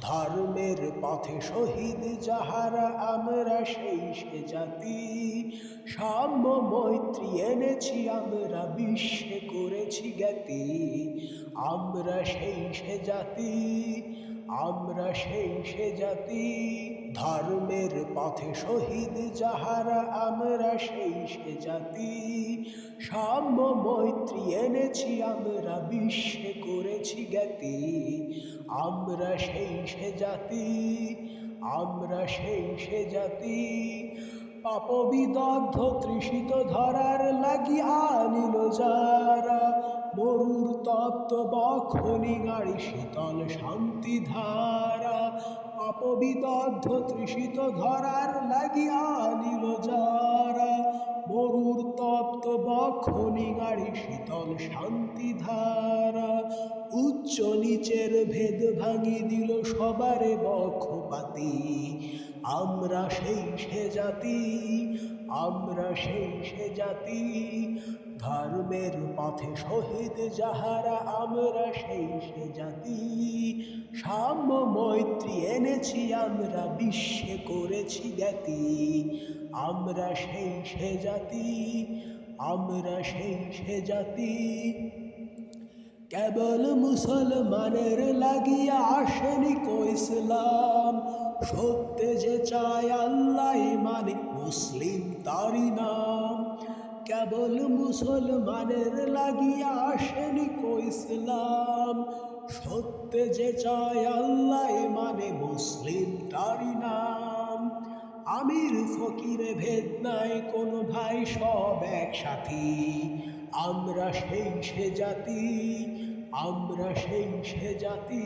ধর্মের পথে শহীদ যাহারা আমরা সেই সে জাতি। সাম্য মৈত্রী এনেছি আমরা, বিশ্বে করেছি জ্ঞাতি। আমরা সেই সে জাতি, আমরা সেই সে জাতি। ধর্মের পথে শহীদ যাহারা আমরা সেই সে জাতি। সাম্য মৈত্রী এনেছি আমরা, বিশ্বে করেছি জ্ঞাতি। আমরা সেই সে জাতি, আমরা সেই সে জাতি। পাপবিদগ্ধ তৃষিত ধরার লাগি আনিল যারা, মরুর তপ্ত বক্ষনি গাড়ি শীতল শান্তি ধারা। পাপবিদগ্ধ তৃষিত ধরার লাগি আনিল যারা, মরুর তপ্ত বক্ষনি গাড়ি শীতল শান্তি ধারা। উচ্চ নিচের ভেদ ভাঙি দিল সবারে বক্ষপাতি। আমরা সেই সে জাতি, আমরা সেই সে জাতি। ধর্মের পথে শহীদ যাহারা আমরা সেই সে জাতি। সাম্য মৈত্রী এনেছি আমরা, বিশ্বে করেছি জ্ঞাতি। আমরা সেই সে জাতি, আমরা সেই সে জাতি। কেবল মুসলমানের লাগিয়া আসেনি কো ইসলাম, সত্যে যে চায় আল্লাহ মানে মুসলিম তারি নাম। কেবল মুসলমানের লাগিয়া আসেনি কো ইসলাম, সত্যে যে চায় আল্লাহ মানে মুসলিম তারি নাম। আমির ফকিরে ভেদ নাই কোনো ভাই, সব এক সাথী। আমরা সেই সে জাতি, আমরা সেই সে জাতি।